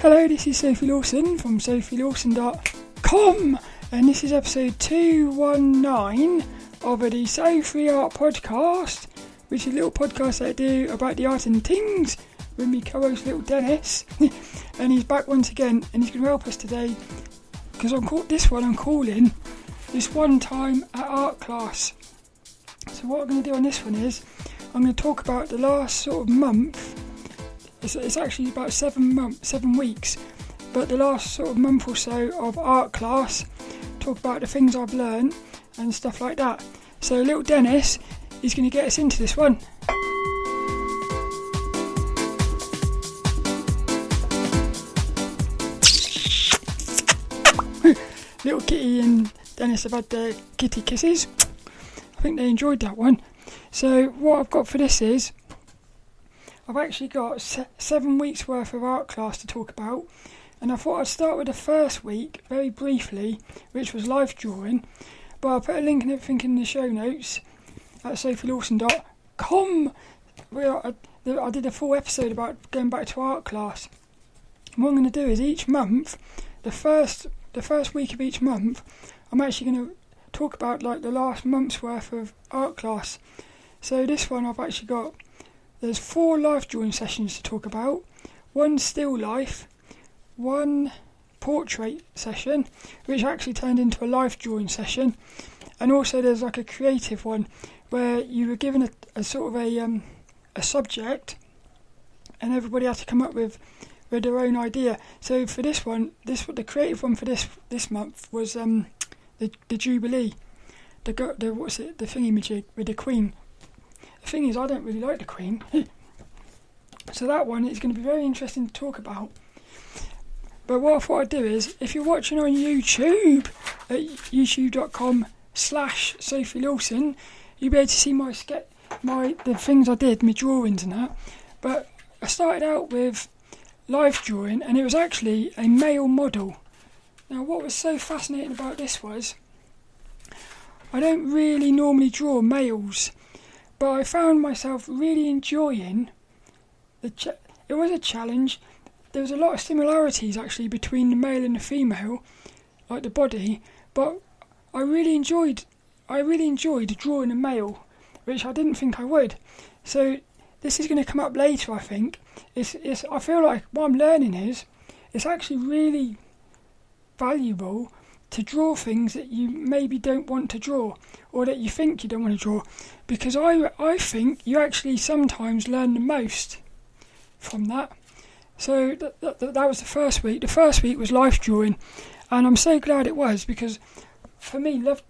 Hello, this is Sophie Lawson from SOPHiELawson.com, and this is episode 219 of the SOPHiE Art Podcast, which is a little podcast that I do about the art and things with my co-host lilDENNiS, and he's back once again, and he's going to help us today, because I'm calling this one time at art class. So what I'm going to do on this one is, I'm going to talk about the last sort of month. It's actually about 7 weeks, but the last sort of month or so of art class, talk about the things I've learned and stuff like that. So lilDENNiS is going to get us into this one. Little Kitty and Dennis have had their kitty kisses. I think they enjoyed that one. So what I've got for this is, I've actually got 7 weeks worth of art class to talk about, and I thought I'd start with the first week very briefly, which was life drawing, but I'll put a link and everything in the show notes at SOPHiELawson.com, where I did a full episode about going back to art class. And what I'm going to do is each month, the first week of each month, I'm actually going to talk about like the last month's worth of art class. So this one I've actually got, there's 4 life drawing sessions to talk about, 1 still life, 1 portrait session, which actually turned into a life drawing session, and also there's like a creative one where you were given a sort of a subject, and everybody had to come up with their own idea. So for this one, the creative one for this month was the Jubilee, the thingy-majig with the Queen. The thing is, I don't really like the Queen, so that one is going to be very interesting to talk about. But what I thought I'd do is, if you're watching on YouTube at youtube.com/Sophie Lawson, you'll be able to see the things I did, my drawings and that. But I started out with life drawing, and it was actually a male model. Now, what was so fascinating about this was, I don't really normally draw males, but I found myself really enjoying it was a challenge. There was a lot of similarities actually between the male and the female, like the body, but I really enjoyed drawing a male, which I didn't think I would. So this is going to come up later, I think. I feel like what I'm learning is, it's actually really valuable to draw things that you maybe don't want to draw, or that you think you don't want to draw, because I think you actually sometimes learn the most from that. So that was the first week. The first week was life drawing, and I'm so glad it was, because for me, love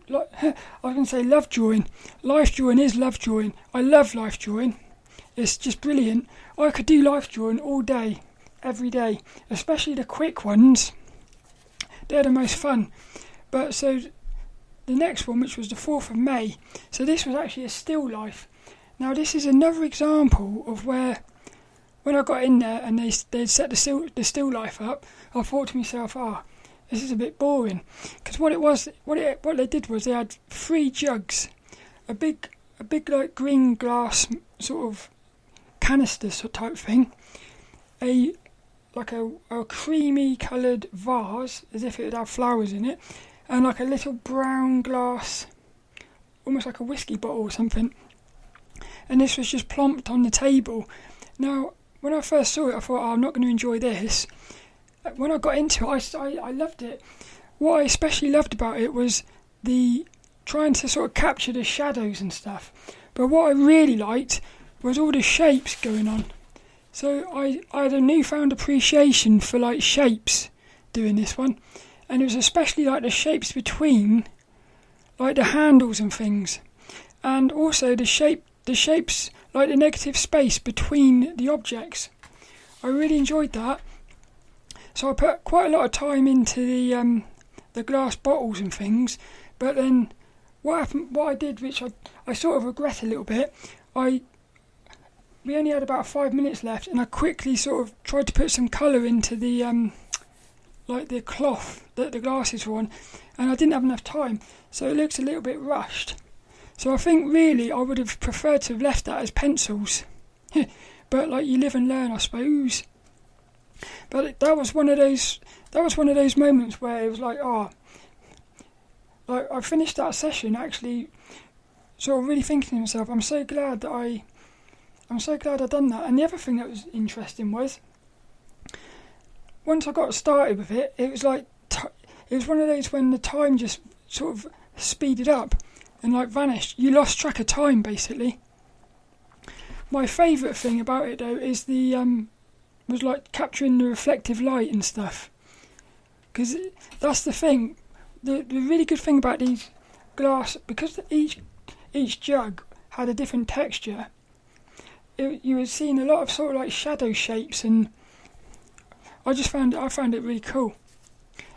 drawing. Life drawing is love drawing. I love life drawing. It's just brilliant. I could do life drawing all day, every day, especially the quick ones. They're the most fun. But so the next one, which was the 4th of May, so this was actually a still life. Now this is another example of where, when I got in there and they'd set the still life up, I thought to myself, this is a bit boring. Because what they did was they had 3 jugs, a big like green glass sort of canister type thing, a creamy coloured vase, as if it would have flowers in it, and like a little brown glass, almost like a whiskey bottle or something. And this was just plonked on the table. Now, when I first saw it, I thought, I'm not going to enjoy this. When I got into it, I loved it. What I especially loved about it was the trying to sort of capture the shadows and stuff. But what I really liked was all the shapes going on. So I had a newfound appreciation for like shapes doing this one, and it was especially like the shapes between like the handles and things, and also the shapes like the negative space between the objects. I really enjoyed that. So I put quite a lot of time into the glass bottles and things, but then what I did, which I sort of regret a little bit, we only had about 5 minutes left, and I quickly sort of tried to put some colour into the like the cloth that the glasses were on, and I didn't have enough time, so it looks a little bit rushed. So I think really I would have preferred to have left that as pencils. But like, you live and learn, I suppose. But that was one of those moments where it was like, like I finished that session actually sort of really thinking to myself, I'm so glad I'd done that. And the other thing that was interesting was, once I got started with it, it was like, it was one of those when the time just sort of speeded up and like vanished. You lost track of time basically. My favourite thing about it though is was like capturing the reflective light and stuff, because that's the thing. The really good thing about these glass, because each jug had a different texture, you were seeing a lot of sort of like shadow shapes, and I found it really cool.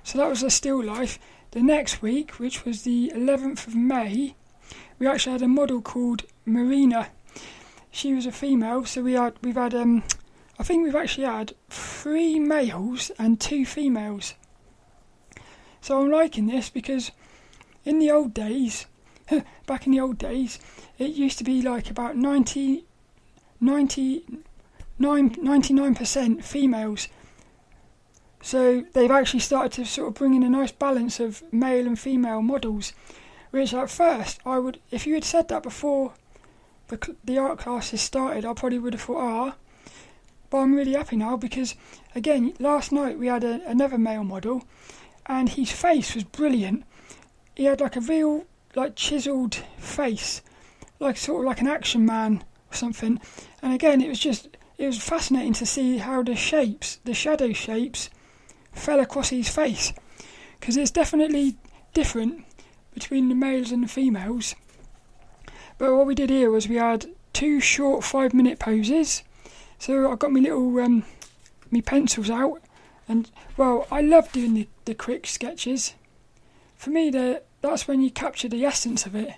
So that was a still life. The next week, which was the 11th of May, we actually had a model called Marina. She was a female, so I think we've actually had 3 males and 2 females. So I'm liking this because in the old days, back in the old days, it used to be like about 99% females. So they've actually started to sort of bring in a nice balance of male and female models, which at first if you had said that before the art classes started, I probably would have thought, but I'm really happy now because, again, last night we had another male model, and his face was brilliant. He had like a real, like, chiselled face, like sort of like an action man or something. And again, it was fascinating to see how the shadow shapes, fell across his face, because it's definitely different between the males and the females. But what we did here was we had 2 short 5-minute poses. So I got my little me pencils out, and well, I love doing the quick sketches. For me, that's when you capture the essence of it.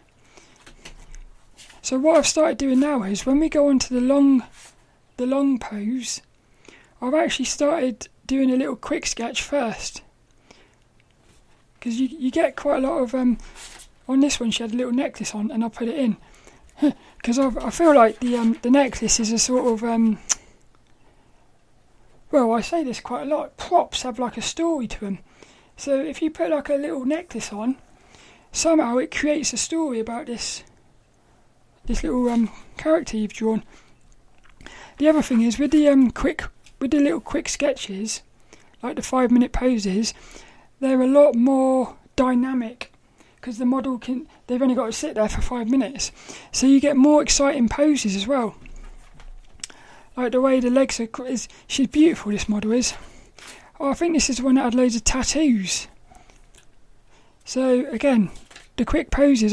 So what I've started doing now is when we go on to the long pose, I've actually started doing a little quick sketch first, because you get quite a lot of on this one she had a little necklace on, and I put it in because I feel like the necklace is a sort of well, I say this quite a lot, props have like a story to them. So if you put like a little necklace on, somehow it creates a story about this little character you've drawn. The other thing is with the little quick sketches, like the 5-minute poses, they're a lot more dynamic, because the model they've only got to sit there for 5 minutes, so you get more exciting poses as well. Like the way the legs are, she's beautiful, this model is. Oh, I think this is the one that had loads of tattoos. So again, the quick poses,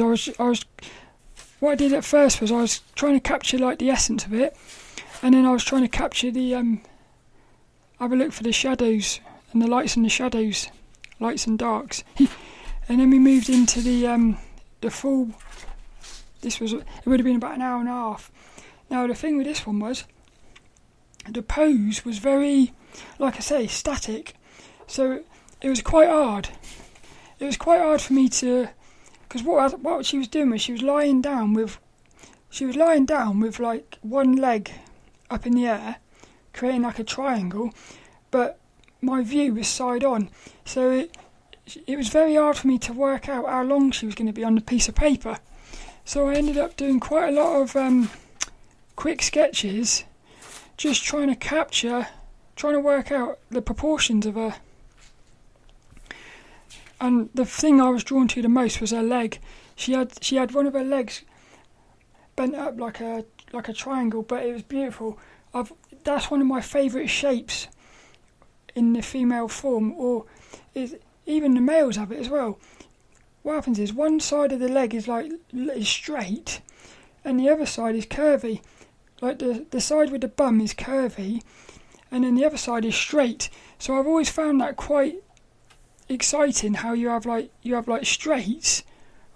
what I did at first was I was trying to capture like the essence of it, and then I was trying to capture the have a look for the shadows and the lights and the shadows, lights and darks. And then we moved into the full. It would have been about an hour and a half. Now the thing with this one was, the pose was very, like I say, static. So it was quite hard. It was quite hard for me to, because what she was doing was she was lying down with like one leg up in the air, creating like a triangle, but my view was side on. So it was very hard for me to work out how long she was going to be on the piece of paper. So I ended up doing quite a lot of quick sketches, just trying to work out the proportions of her. And the thing I was drawn to the most was her leg. She had one of her legs bent up like a triangle, but it was beautiful. That's one of my favourite shapes in the female form, or even the males have it as well. What happens is one side of the leg is straight, and the other side is curvy. Like the side with the bum is curvy, and then the other side is straight. So I've always found that quite exciting, how you have straights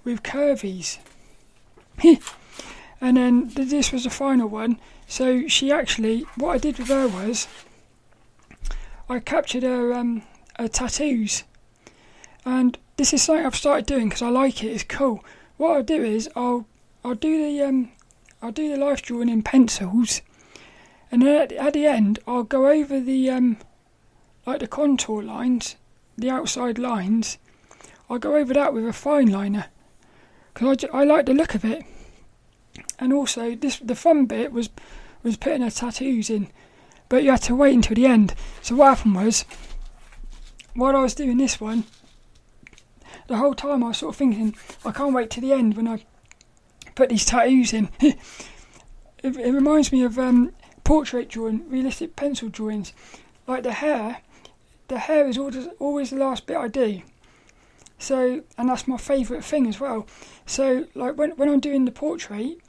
with curvies. And then this was the final one. So she actually, what I did with her was, I captured her tattoos, and this is something I've started doing because I like it. It's cool. What I'll do is I'll do the life drawing in pencils, and then at the end I'll go over the like the contour lines, the outside lines, I go over that with a fine liner because I like the look of it. And also the fun bit was putting her tattoos in, but you had to wait until the end. So what happened was, while I was doing this one, the whole time I was sort of thinking, I can't wait to the end when I put these tattoos in. it reminds me of portrait drawing, realistic pencil drawings. Like the hair is always the last bit I do. So, and that's my favourite thing as well. So, like when I'm doing the portrait,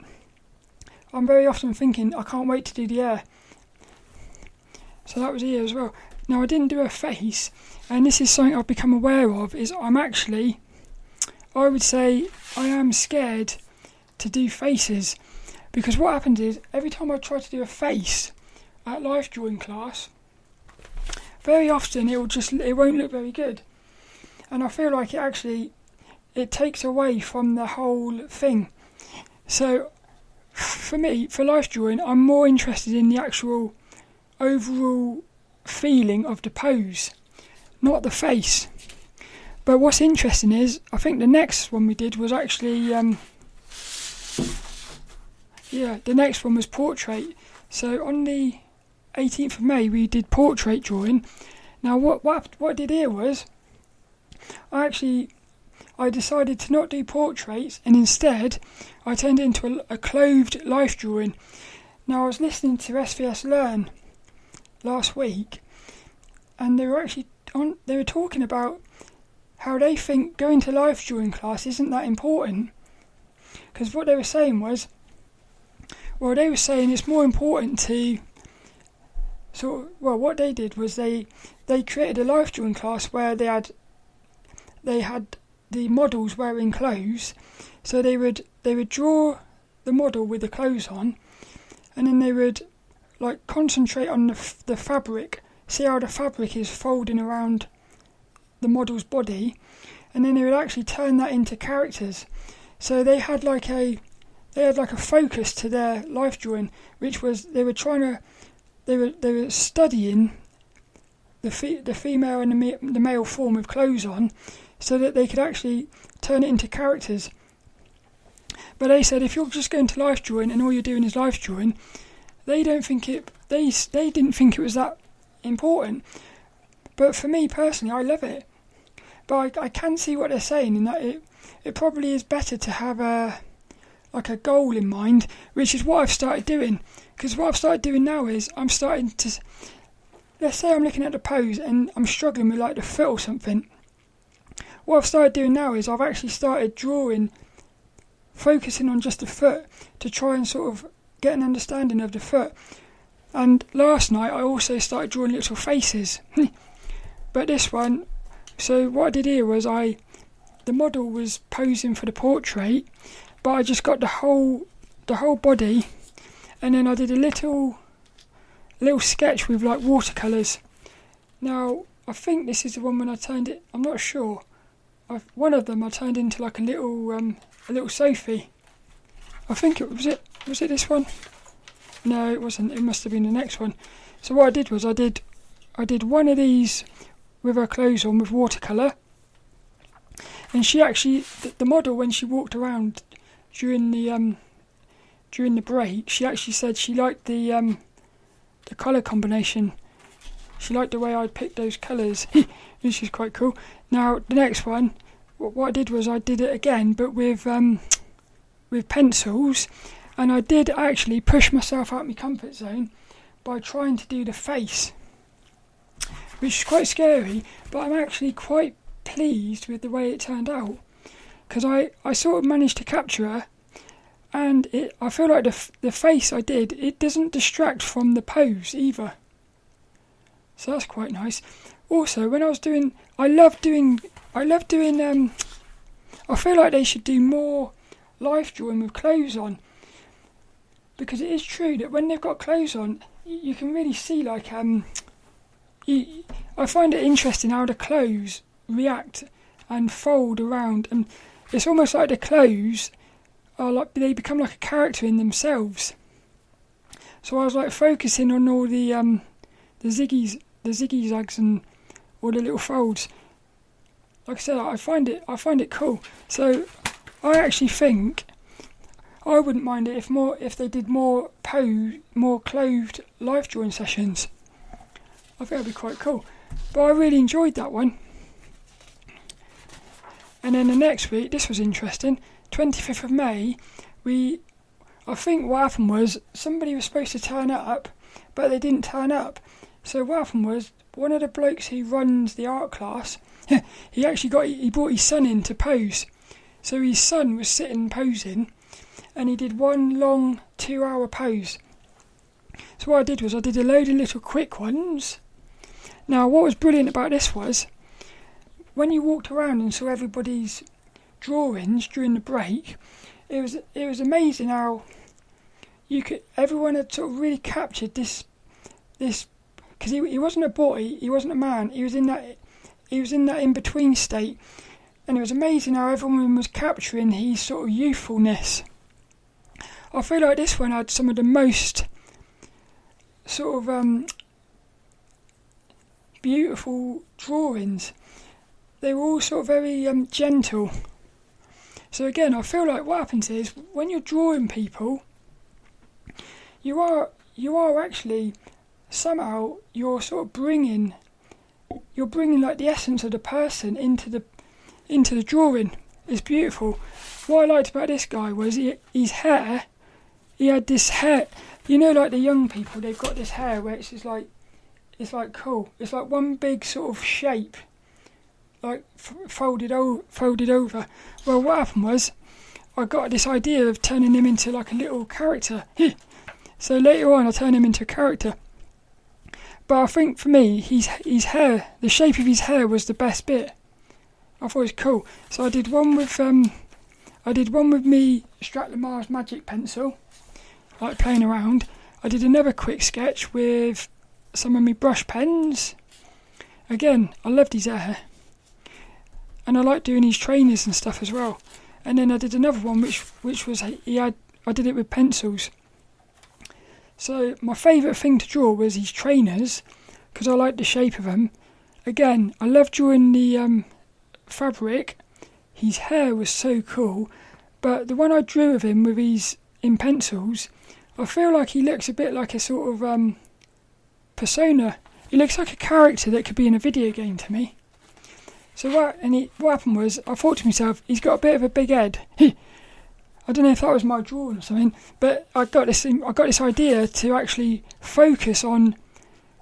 I'm very often thinking, I can't wait to do the hair. So that was here as well. Now, I didn't do a face, and this is something I've become aware of, is I would say I am scared to do faces, because what happens is, every time I try to do a face at life drawing class, very often it won't look very good. And I feel like it takes away from the whole thing. So, for me, for life drawing, I'm more interested in the actual overall feeling of the pose, not the face. But what's interesting is, I think the next one we did was actually, the next one was portrait. So on the 18th of May, we did portrait drawing. Now, what I did here was, I decided to not do portraits, and instead I turned it into a clothed life drawing. Now, I was listening to SVS Learn last week, and they were talking about how they think going to life drawing class isn't that important, because what they were saying was, it's more important to what they did was they created a life drawing class where they had the models wearing clothes, so they would draw the model with the clothes on, and then they would concentrate on the fabric, see how the fabric is folding around the model's body, and then they would actually turn that into characters. So they had like a focus to their life drawing, which was they were studying the female and the male form with clothes on, so that they could actually turn it into characters. But they said, if you're just going to life drawing and all you're doing is life drawing, they didn't think it was that important. But for me personally, I love it. But I can see what they're saying, in that it probably is better to have a goal in mind, which is what I've started doing. Because what I've started doing now is I'm starting to, let's say I'm looking at the pose and I'm struggling with the foot or something. What I've started doing now is I've actually started drawing, focusing on just the foot to try and sort of get an understanding of the foot. And last night I also started drawing little faces. But this one, so what I did here was the model was posing for the portrait, but I just got the whole body, and then I did a little sketch with watercolours. Now, I think this is the one when I turned it, I'm not sure. One of them I turned into a little SOPHiE. I think was it this one? No, it wasn't. It must have been the next one. So what I did was I did one of these with her clothes on with watercolour, and she actually, the model, when she walked around during the break, she actually said she liked the colour combination. She liked the way I picked those colours, which is quite cool. Now, the next one, what I did was I did it again, but with pencils, and I did actually push myself out of my comfort zone by trying to do the face, which is quite scary, but I'm actually quite pleased with the way it turned out, because I sort of managed to capture her, and I feel like the face I did, it doesn't distract from the pose either. So that's quite nice. Also, when I was doing, I feel like they should do more life drawing with clothes on, because it is true that when they've got clothes on, you can really see I find it interesting how the clothes react and fold around, and it's almost like the clothes are they become like a character in themselves. So I was focusing on all the ziggies, ziggy zags and all the little folds. Like I said, I find it cool. So I actually think I wouldn't mind it if they did more clothed life drawing sessions. I think that'd be quite cool. But I really enjoyed that one. And then the next week, this was interesting. 25th of May, I think what happened was somebody was supposed to turn up, but they didn't turn up. So what happened was one of the blokes who runs the art class, he brought his son in to pose. So his son was sitting posing, and he did one long 2-hour pose. So what I did was I did a load of little quick ones. Now what was brilliant about this was, when you walked around and saw everybody's drawings during the break, it was amazing how everyone had sort of really captured this because he wasn't a boy, he wasn't a man, he was in that in-between state, and it was amazing how everyone was capturing his sort of youthfulness. I feel like this one had some of the most sort of beautiful drawings. They were all sort of very gentle. So again, I feel like what happens is when you're drawing people, you are actually somehow you're bringing like the essence of the person into the drawing. It's beautiful. What I liked about this guy was his hair. He had this hair, like the young people, they've got this hair where it's just like, it's like cool. It's like one big sort of shape, like folded over. Well, what happened was I got this idea of turning him into like a little character. So later on I turned him into a character. But I think for me, his hair, the shape of his hair was the best bit. I thought it was cool. So I did one with me Strathlemar's magic pencil, like playing around. I did another quick sketch with some of my brush pens. Again, I loved his hair. And I like doing his trainers and stuff as well. And then I did another one which was I did it with pencils. So my favourite thing to draw was his trainers, because I liked the shape of them. Again, I love drawing the fabric. His hair was so cool, but the one I drew of him in pencils, I feel like he looks a bit like a sort of persona. He looks like a character that could be in a video game to me. So what happened was, I thought to myself, he's got a bit of a big head. I don't know if that was my drawing or something, but I got this idea to actually focus on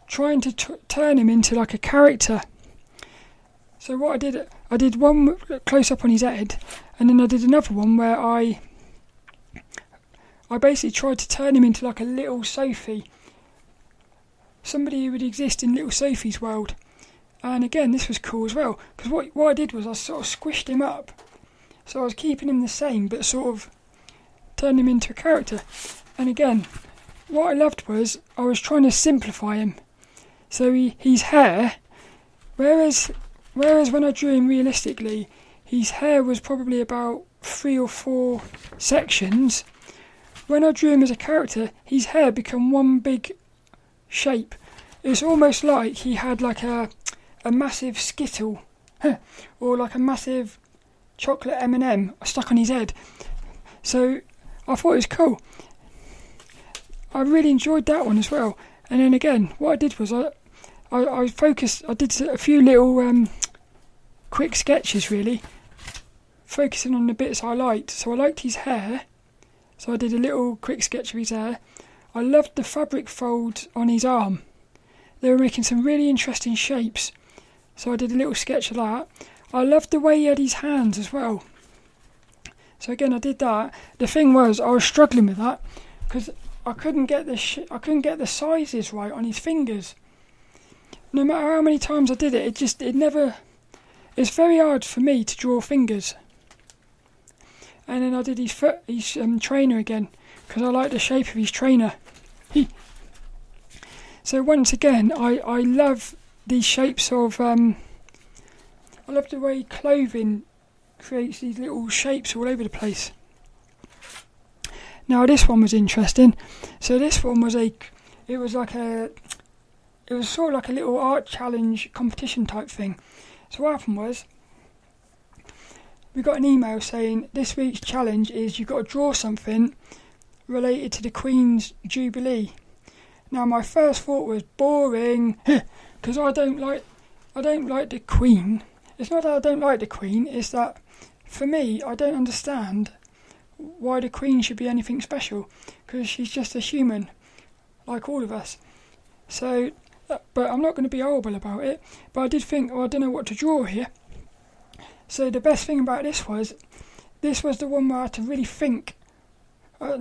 trying to turn him into like a character. So what I did one close up on his head, and then I did another one where I basically tried to turn him into like a little SOPHiE, somebody who would exist in little SOPHiE's world. And again, this was cool as well, because what I did was I sort of squished him up. So I was keeping him the same, but sort of turned him into a character. And again, what I loved was I was trying to simplify him. So his hair, whereas when I drew him realistically, his hair was probably about 3 or 4 sections. When I drew him as a character, his hair became one big shape. It's almost like he had like a massive Skittle, or like a massive chocolate M&M stuck on his head. So I thought it was cool. I really enjoyed that one as well. And then again, what I did was I focused. I did a few little quick sketches, really, focusing on the bits I liked. So I liked his hair, so I did a little quick sketch of his hair. I loved the fabric folds on his arm. They were making some really interesting shapes, so I did a little sketch of that. I loved the way he had his hands as well. So again, I did that. The thing was, I was struggling with that because I couldn't get the sizes right on his fingers. No matter how many times I did it, it's very hard for me to draw fingers. And then I did his trainer again, because I like the shape of his trainer. So once again, I love these shapes of I love the way clothing creates these little shapes all over the place. Now this one was interesting. So this one was it was sort of like a little art challenge competition type thing. So what happened was, we got an email saying this week's challenge is you've got to draw something related to the Queen's Jubilee. Now my first thought was boring, because I don't like the Queen. It's not that I don't like the Queen, it's that for me I don't understand why the Queen should be anything special, because she's just a human like all of us. So, but I'm not going to be horrible about it, but I did think, I don't know what to draw here. So the best thing about this was the one where I had to really think.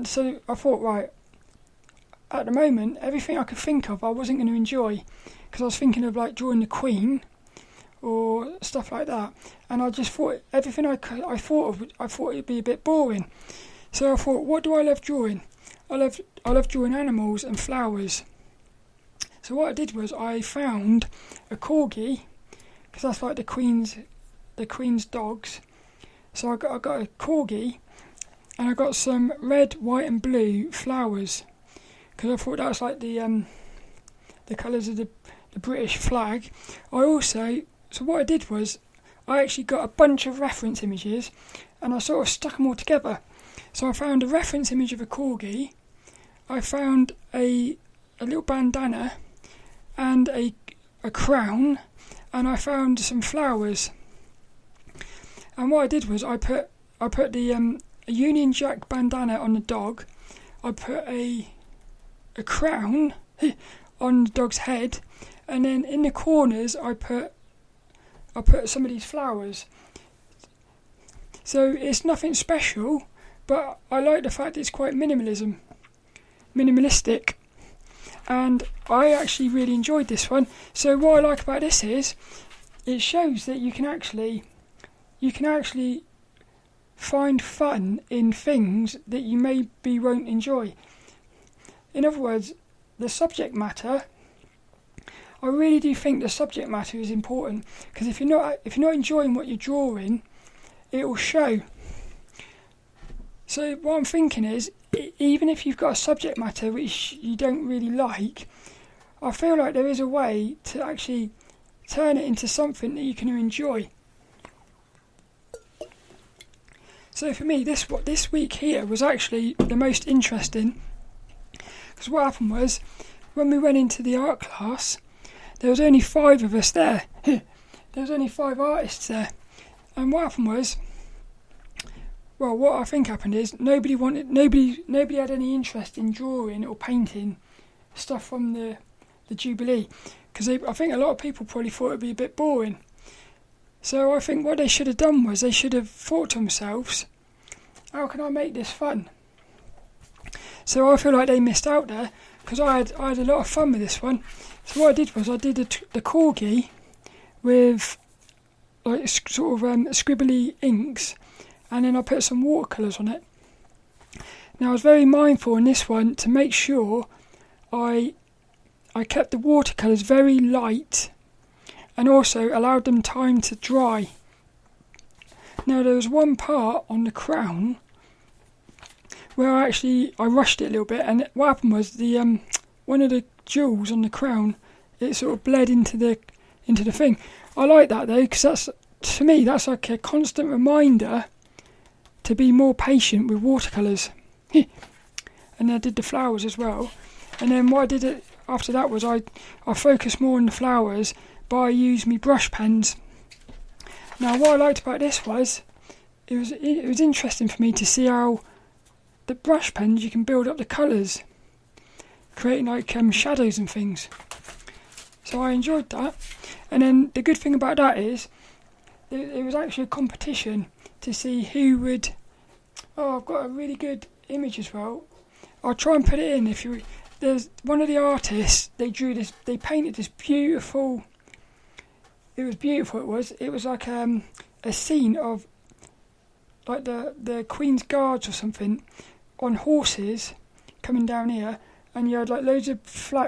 So I thought, right, at the moment, everything I could think of I wasn't going to enjoy, because I was thinking of like drawing the Queen or stuff like that, and I just thought everything I thought it'd be a bit boring. So I thought, what do I love drawing? I love drawing animals and flowers. So what I did was I found a corgi, because that's like the Queen's dogs. So I got a corgi, and I got some red, white and blue flowers, because I thought that was like the colours of the British flag. So what I did was I actually got a bunch of reference images, and I sort of stuck them all together. So I found a reference image of a corgi, I found a little bandana and a crown, and I found some flowers. And what I did was I put the a Union Jack bandana on the dog. I put a crown on the dog's head, and then in the corners I put some of these flowers. So it's nothing special, but I like the fact it's quite minimalistic, and I actually really enjoyed this one. So what I like about this is it shows that you can actually find fun in things that you maybe won't enjoy. In other words, the subject matter, I really do think the subject matter is important, because if you're not enjoying what you're drawing, it will show. So what I'm thinking is, even if you've got a subject matter which you don't really like, I feel like there is a way to actually turn it into something that you can enjoy. So for me, this week here was actually the most interesting, because what happened was, when we went into the art class, there was only 5 of us there. There was only 5 artists there, and what happened was, well, what I think happened is nobody had any interest in drawing or painting stuff from the Jubilee, because I think a lot of people probably thought it'd be a bit boring. So I think what they should have done was they should have thought to themselves, how can I make this fun? So I feel like they missed out there, because I had a lot of fun with this one. So what I did was I did the corgi with like sort of scribbly inks, and then I put some watercolours on it. Now I was very mindful in this one to make sure I kept the watercolours very light, and also allowed them time to dry. Now there was one part on the crown where I rushed it a little bit, and what happened was the one of the jewels on the crown, it sort of bled into the thing. I like that though, because to me that's like a constant reminder to be more patient with watercolours. And I did the flowers as well, and then what I did after that was I focused more on the flowers, but I used my brush pens. Now what I liked about this was it was interesting for me to see how the brush pens you can build up the colours, creating like shadows and things. So I enjoyed that. And then the good thing about that is it was actually a competition to see who would. Oh, I've got a really good image as well. I'll try and put it in. There's one of the artists, they painted this beautiful. It was beautiful. It was like a scene of like the Queen's Guards or something on horses coming down here, and you had like loads of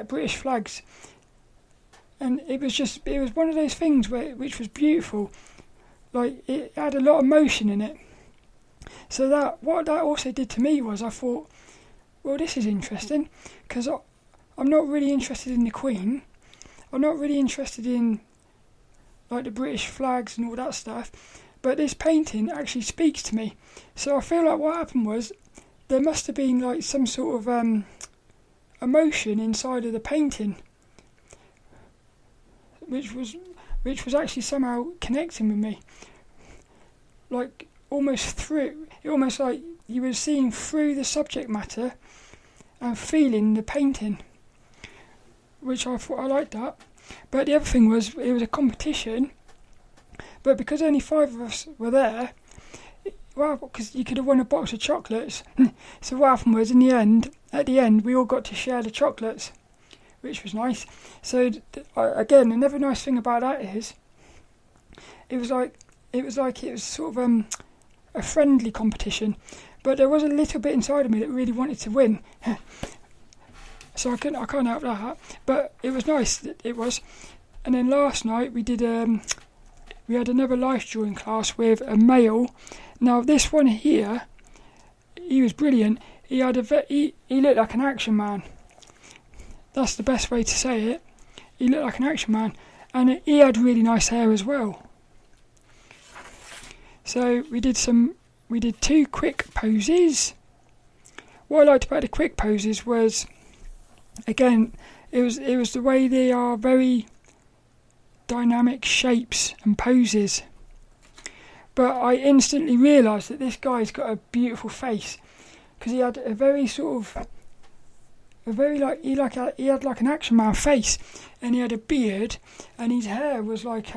British flags, and it was one of those things which was beautiful. Like it had a lot of motion in it. So what that also did to me was I thought, well, this is interesting, because I'm not really interested in the Queen, I'm not really interested in like the British flags and all that stuff, but this painting actually speaks to me. So I feel like what happened was there must have been like some sort of emotion inside of the painting, which was actually somehow connecting with me, like almost like you were seeing through the subject matter and feeling the painting, which I thought I liked that. But the other thing was, it was a competition, but because only 5 of us were there, well, because you could have won a box of chocolates. So what happened was, at the end, we all got to share the chocolates, which was nice. So again, another nice thing about that is, it was sort of a friendly competition, but there was a little bit inside of me that really wanted to win. So I can't help that, but it was nice. It was. And then last night we had another life drawing class with a male. Now this one here, he was brilliant. He looked like an action man. That's the best way to say it. He looked like an action man, and he had really nice hair as well. So we did 2 quick poses. What I liked about the quick poses was, again, it was the way they are very dynamic shapes and poses. But I instantly realised that this guy's got a beautiful face, because he had a very sort of he had like an action man face, and he had a beard, and his hair was like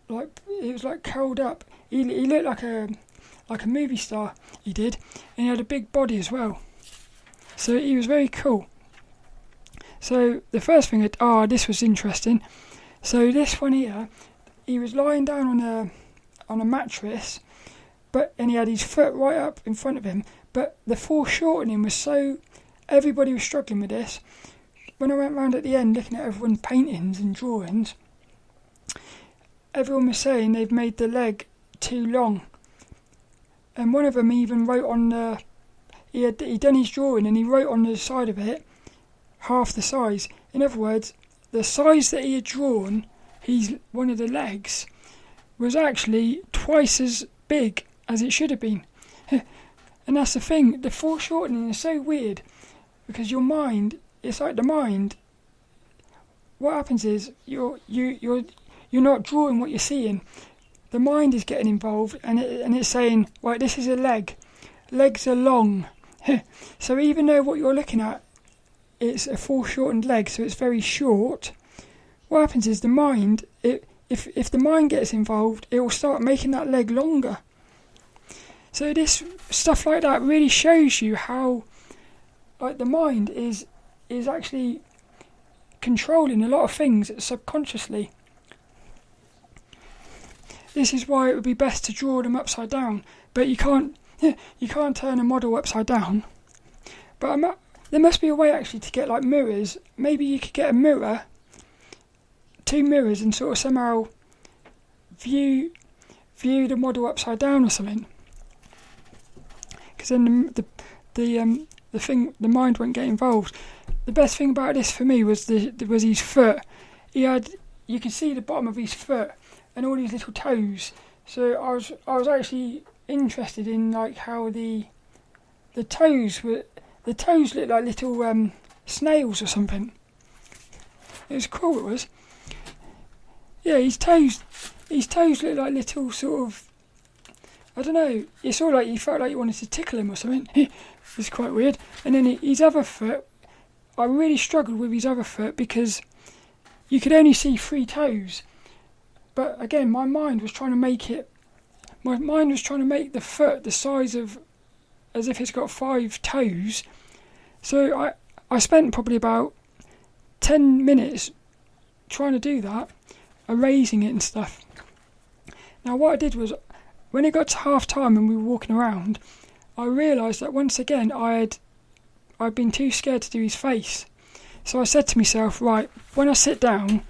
it was like curled up. He looked like a movie star. He did, and he had a big body as well. So he was very cool. So the first thing, this was interesting. So this one here, he was lying down on a mattress, and he had his foot right up in front of him. But the foreshortening was so, everybody was struggling with this. When I went round at the end looking at everyone's paintings and drawings, everyone was saying they've made the leg too long. And one of them even wrote on he'd done his drawing, and he wrote on the side of it half the size. In other words, the size that he had drawn, one of the legs, was actually twice as big as it should have been. And that's the thing, the foreshortening is so weird, because your mind, it's like the mind, what happens is you're not drawing what you're seeing. The mind is getting involved, and it's saying, right, this is a leg. Legs are long. So even though what you're looking at, it's a foreshortened leg, so it's very short, what happens is the mind, if the mind gets involved, it will start making that leg longer. So this stuff like that really shows you how, like, the mind is actually controlling a lot of things subconsciously. This is why it would be best to draw them upside down, but you can't turn a model upside down. But there must be a way actually to get like mirrors. Maybe you could get a mirror, 2 mirrors, and sort of somehow view the model upside down or something. Because then the mind won't get involved. The best thing about this for me was his foot. You could see the bottom of his foot and all these little toes. So I was actually interested in like how the toes looked like little snails or something. It was cool. It was. Yeah, his toes looked like little sort of, I don't know. It's all like you felt like you wanted to tickle him or something. It was quite weird. And then his other foot, I really struggled with his other foot because you could only see 3 toes. But again, my mind was trying to make the foot the size of, as if it's got 5 toes. So I spent probably about 10 minutes trying to do that, erasing it and stuff. Now what I did was, when it got to half time and we were walking around, I realised that once again I'd been too scared to do his face. So I said to myself, right, when I sit down,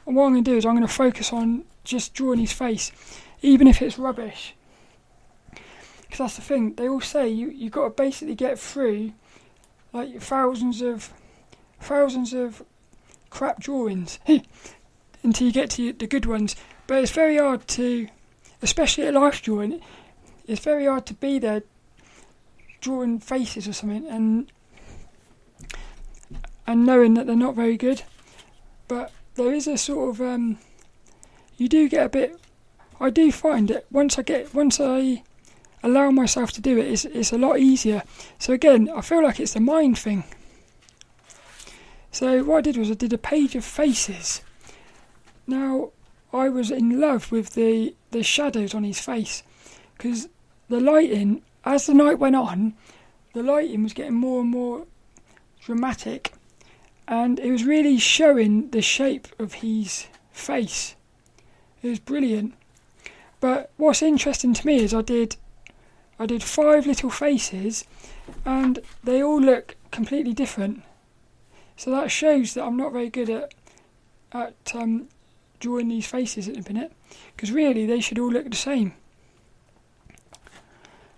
what I'm going to do is I'm going to focus on just drawing his face, even if it's rubbish. Because that's the thing, they all say you've got to basically get through like thousands of crap drawings until you get to the good ones. But it's very hard to, especially at life drawing, it's very hard to be there drawing faces or something and knowing that they're not very good. But there is a sort of you do get a bit. I do find that once I allow myself to do it, it's a lot easier. So again, I feel like it's the mind thing. So what I did was I did a page of faces. Now I was in love with the shadows on his face, because the lighting, as the night went on, the lighting was getting more and more dramatic, and it was really showing the shape of his face. It was brilliant. But what's interesting to me is I did 5 little faces, and they all look completely different. So that shows that I'm not very good at drawing these faces at the minute, because really they should all look the same.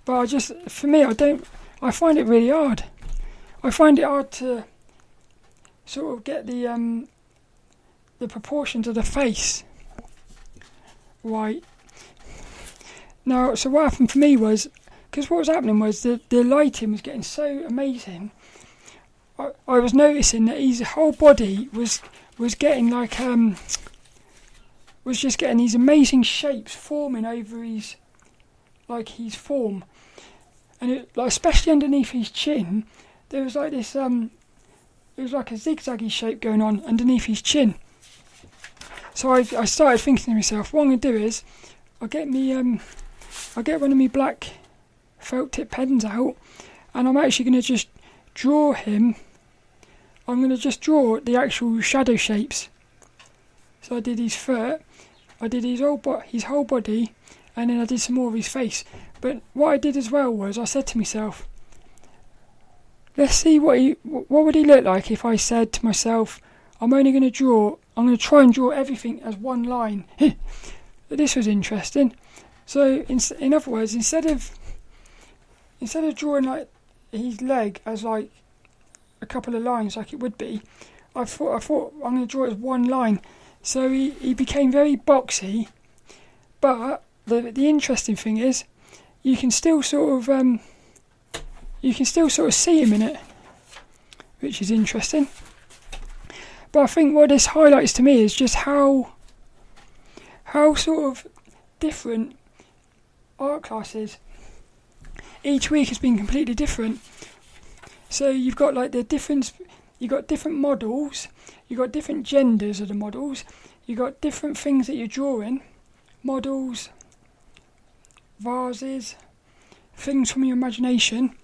But I find it really hard. I find it hard to sort of get the proportions of the face right. Now, so what happened for me was, because what was happening was the lighting was getting so amazing, I was noticing that his whole body was getting like was just getting these amazing shapes forming over his form, and especially underneath his chin, there was like this it was like a zigzaggy shape going on underneath his chin. So I started thinking to myself, what I'm going to do is I'll get one of my black felt tip pens out, and I'm actually going to just draw him. I'm going to just draw the actual shadow shapes. So I did his foot, I did his whole body, and then I did some more of his face. But what I did as well was I said to myself, let's see what would he look like if I said to myself, I'm going to try and draw everything as one line. This was interesting. So in other words, instead of drawing like his leg as like a couple of lines like it would be, I thought I'm going to draw it as one line. So he became very boxy. But the interesting thing is, you can still sort of see him in it, which is interesting. But I think what this highlights to me is just how sort of different art classes. Each week has been completely different. So you've got like you've got different models, you've got different genders of the models, you've got different things that you're drawing, models, vases, things from your imagination.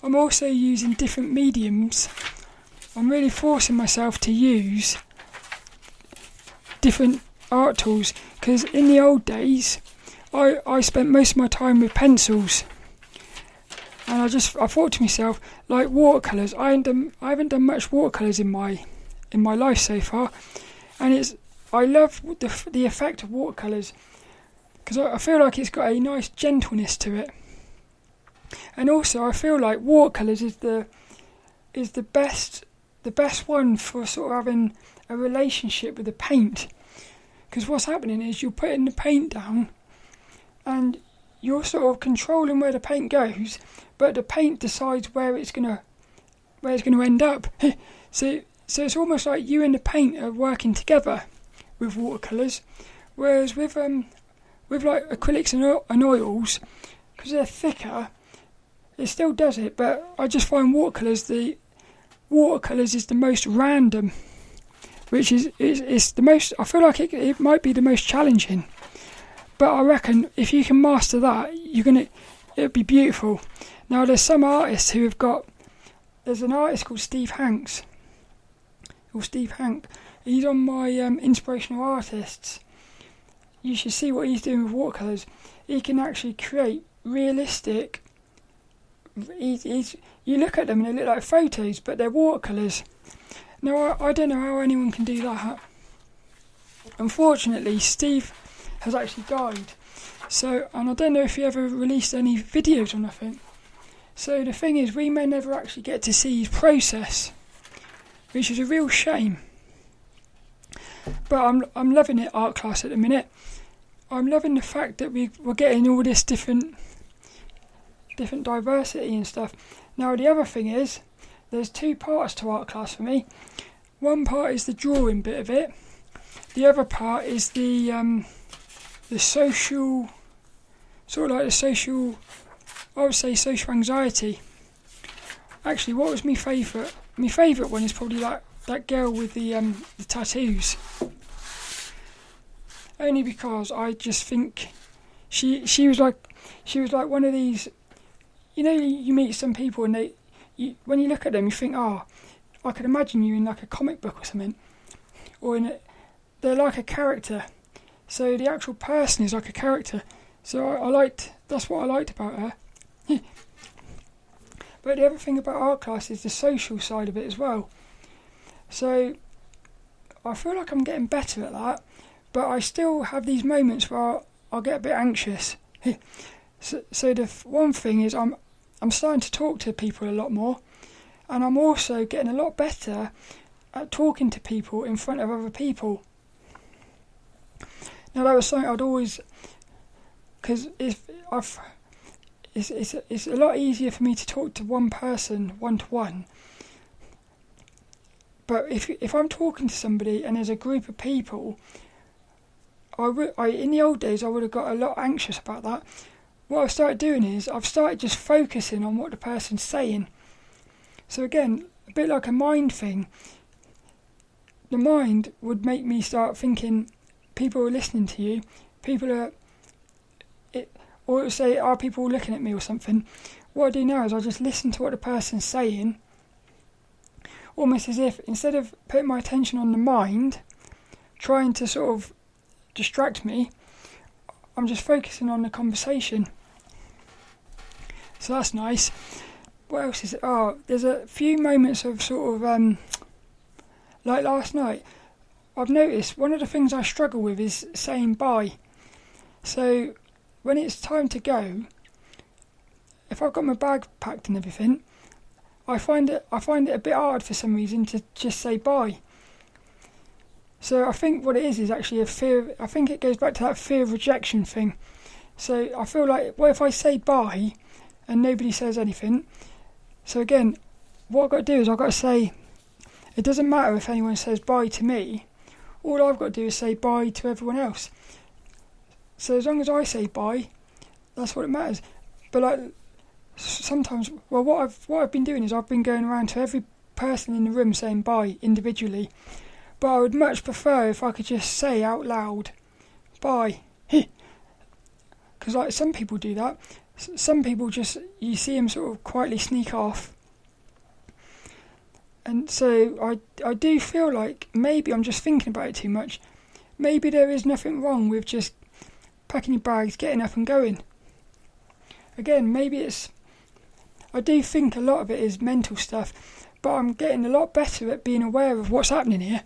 I'm also using different mediums. I'm really forcing myself to use different art tools, because in the old days I spent most of my time with pencils, and I thought to myself, like watercolours, I haven't done much watercolours in my life so far, and I love the effect of watercolours, because I feel like it's got a nice gentleness to it. And also I feel like watercolours is the best one for sort of having a relationship with the paint, because what's happening is you're putting the paint down and you're sort of controlling where the paint goes, but the paint decides where it's gonna end up. so it's almost like you and the paint are working together with watercolours, whereas with like acrylics and oils, because they're thicker, it still does it. But I just find watercolours is the most random, which is the most, I feel like it might be the most challenging. But I reckon if you can master that, it'll be beautiful. Now there's some artists who have got, there's an artist called Steve Hank. He's on my Inspirational Artists. You should see what he's doing with watercolours. He can actually create realistic, you look at them and they look like photos, but they're watercolours. Now I don't know how anyone can do that. Unfortunately, Steve has actually died. And I don't know if he ever released any videos or nothing. So the thing is, we may never actually get to see his process. which is a real shame. But I'm loving it, art class at the minute. I'm loving the fact that we're getting all this different diversity and stuff. Now the other thing is, there's two parts to art class for me. One part is the drawing bit of it. The other part is the social, sort of like the social, I would say social anxiety. Actually, what was my favourite? My favourite one is probably that girl with the tattoos. Only because I just think she was like one of these. You know, you meet some people and when you look at them, you think, oh, I could imagine you in like a comic book or something, or they're like a character. So the actual person is like a character. So that's what I liked about her. But the other thing about art class is the social side of it as well. So I feel like I'm getting better at that, but I still have these moments where I'll get a bit anxious. So the one thing is I'm starting to talk to people a lot more, and I'm also getting a lot better at talking to people in front of other people. Now that was something I'd always, because it's a lot easier for me to talk to one person one-to-one. But if I'm talking to somebody and there's a group of people, in the old days I would have got a lot anxious about that. What I've started doing is I've started just focusing on what the person's saying. So again, a bit like a mind thing. The mind would make me start thinking people are listening to you, or it would say, are people looking at me or something. What I do now is I just listen to what the person's saying, almost as if, instead of putting my attention on the mind, trying to sort of distract me, I'm just focusing on the conversation. So that's nice. What else is it? Oh, there's a few moments of sort of, like last night, I've noticed one of the things I struggle with is saying bye. So when it's time to go, if I've got my bag packed and everything, I find it a bit hard for some reason to just say bye. So I think what it is actually a fear. I think it goes back to that fear of rejection thing. So I feel like, what if I say bye and nobody says anything? So again, what I've got to do is I've got to say, it doesn't matter if anyone says bye to me. All I've got to do is say bye to everyone else. So as long as I say bye, that's what it matters. But like sometimes, well, what I've been doing is I've been going around to every person in the room saying bye individually. But I would much prefer if I could just say out loud, bye. Because like some people do that. Some people just, you see them sort of quietly sneak off. And so I do feel like maybe I'm just thinking about it too much. Maybe there is nothing wrong with just packing your bags, getting up and going. Again, maybe I do think a lot of it is mental stuff, but I'm getting a lot better at being aware of what's happening here,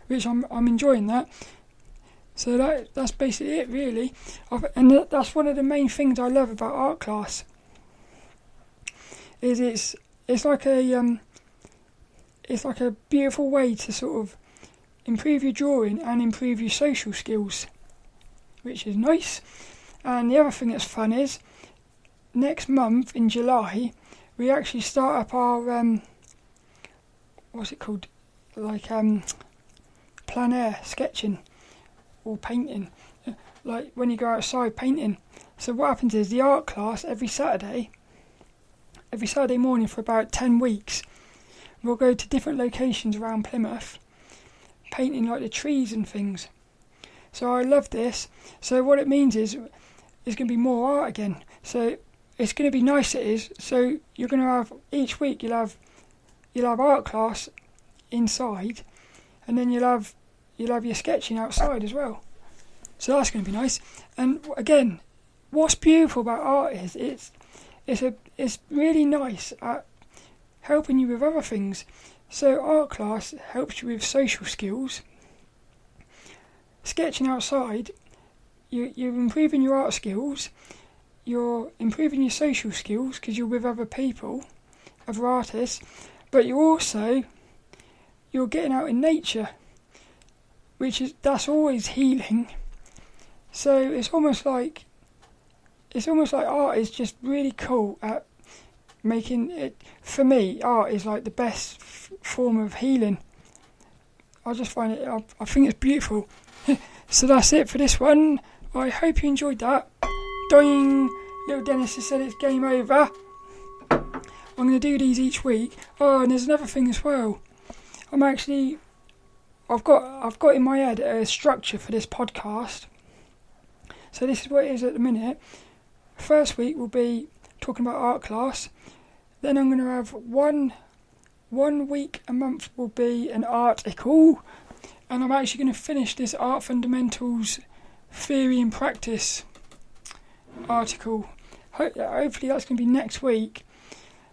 which I'm enjoying that. So that's basically it, really. And that's one of the main things I love about art class. Is it's like a beautiful way to sort of improve your drawing and improve your social skills, which is nice. And the other thing that's fun is, next month in July, we actually start up our what's it called? Like plein air sketching or painting, like when you go outside painting. So what happens is the art class every Saturday morning for about 10 weeks, we'll go to different locations around Plymouth, painting like the trees and things. So I love this. So what it means is there's going to be more art again. So it's going to be nice, it is. So you're going to have, each week you'll have art class inside, and then you'll have your sketching outside as well. So that's going to be nice. And again, what's beautiful about art is it's really nice at helping you with other things. So art class helps you with social skills. Sketching outside, you're improving your art skills, you're improving your social skills because you're with other people, other artists, but you're also you're getting out in nature, that's always healing. So it's almost like art is just really cool at making it. For me, art is like the best form of healing. I just find it, I think it's beautiful. So that's it for this one. I hope you enjoyed that. Doing, lilDENNiS has said it's game over. I'm going to do these each week. Oh, and there's another thing as well. I've got in my head a structure for this podcast. So this is what it is at the minute. First week will be talking about art class. Then I'm going to have one week a month will be an article. And I'm actually going to finish this Art Fundamentals Theory and Practice article. Hopefully that's going to be next week.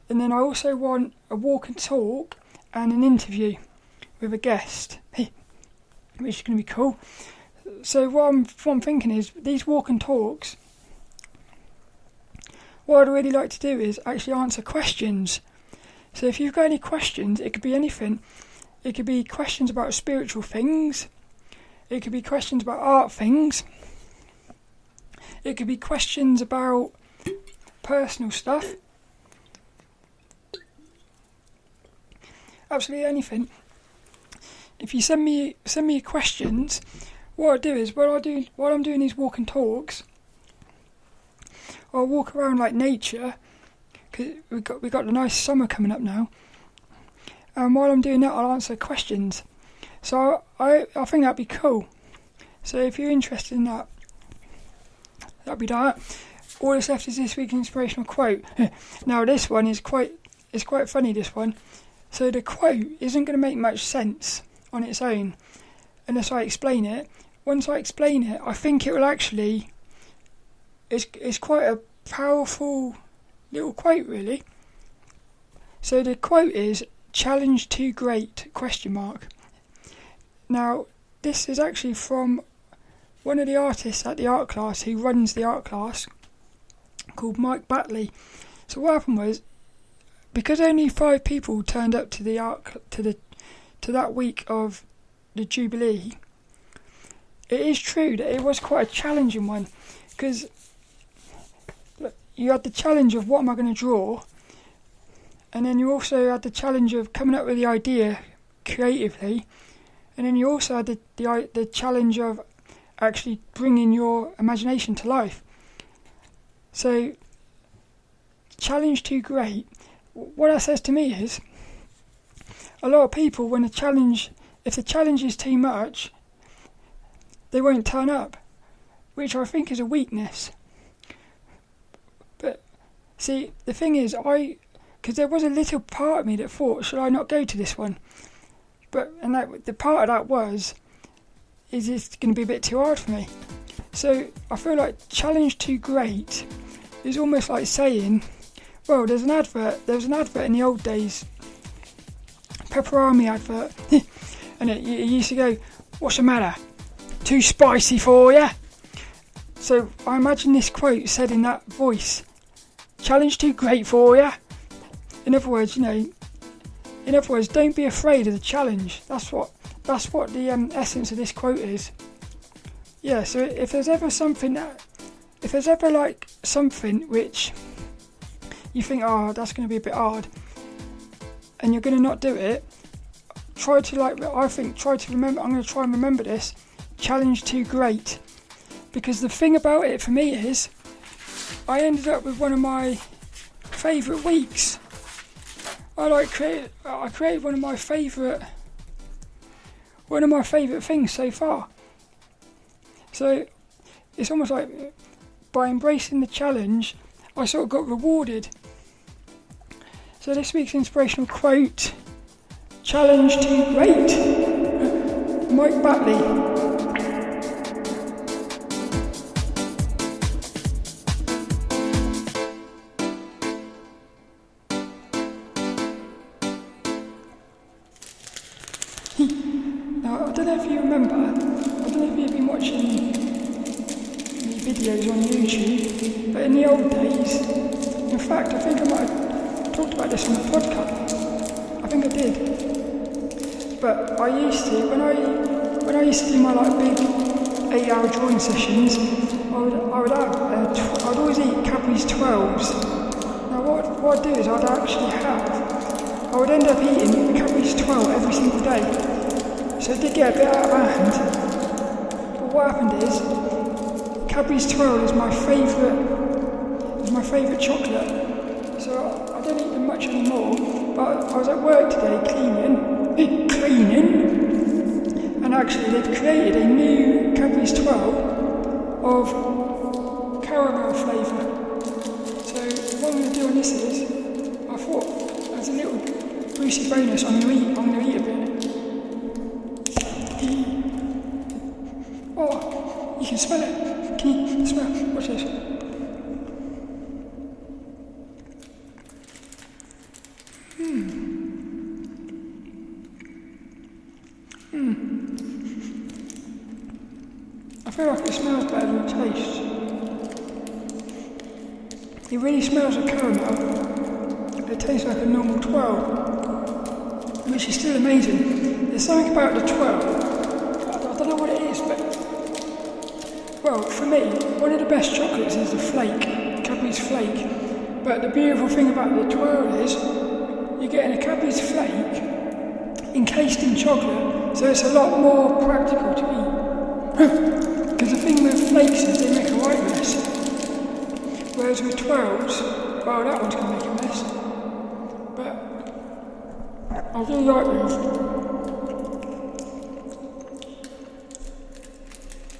And then I also want a walk and talk and an interview with a guest, which is going to be cool. So what I'm thinking is, these walk and talks, what I'd really like to do is actually answer questions. So if you've got any questions, it could be anything. It could be questions about spiritual things. It could be questions about art things. It could be questions about personal stuff. Absolutely anything. If you send me your questions, what I do is, while I'm doing these walk and talks, I'll walk around like nature, because we got the nice summer coming up now. And while I'm doing that, I'll answer questions. So I think that'd be cool. So if you're interested in that, that'd be that. All that's left is this week's inspirational quote. Now this one is quite funny, this one. So the quote isn't going to make much sense on its own unless I explain it. Once I explain it, I think it will actually... It's quite a powerful little quote, really. So the quote is, "Challenge too great?" ? Now, this is actually from one of the artists at the art class who runs the art class, called Battley. So what happened was, because only 5 people turned up to to that week of the Jubilee, it is true that it was quite a challenging one, because you had the challenge of what am I going to draw, and then you also had the challenge of coming up with the idea creatively, and then you also had the challenge of actually bringing your imagination to life. So, challenge too great. What that says to me is, a lot of people, if the challenge is too much, they won't turn up, which I think is a weakness. But see, the thing is, because there was a little part of me that thought, should I not go to this one? The part of that is it's going to be a bit too hard for me. So I feel like challenge too great is almost like saying, well, there was an advert in the old days, Pepperami advert, and it used to go, "What's the matter? Too spicy for ya?" So I imagine this quote said in that voice, "Challenge too great for ya?" In other words, don't be afraid of the challenge. That's what the essence of this quote is. Yeah. So if there's ever something which you think, oh, that's going to be a bit hard, and you're going to not do it, try to remember. I'm going to try and remember this. Challenge too great, because the thing about it for me is, I ended up with one of my favourite weeks. I created one of my favourite things so far. So it's almost like by embracing the challenge, I sort of got rewarded. So this week's inspirational quote: "Challenge too great." Battley. Now, I don't know if you remember, I don't know if you've been watching the videos on YouTube, but in the old days, in fact, I think I might have talked about this on the podcast. I think I did. But I used to, when I used to do my like big 8-hour drawing sessions, I'd always eat Cadbury's Twirls. Now what I'd do is I would end up eating Cadbury's Twirl every single day. So it did get a bit out of hand. But what happened is, Cadbury's Twirl is my favourite chocolate. So I don't eat them much anymore. But I was at work today cleaning, and actually they've created a new Cadbury's Twirl of caramel flavour. So what I'm going to do on this is, I thought as a little Brucey bonus, I'm going to eat a bit. Oh, you can smell it. Can you smell? Watch this. I feel like it smells better than it tastes. It really smells of caramel. It tastes like a normal twirl, which is still amazing. There's something about the twirl, I don't know what it is, but well, for me, one of the best chocolates is the flake, Cadbury's flake. But the beautiful thing about the twirl is, you're getting a Cadbury's flake encased in chocolate, so it's a lot more practical to eat. Because the thing with flakes is they make a white mess. Whereas with twirls, well, that one's going to make a mess. But I do like these.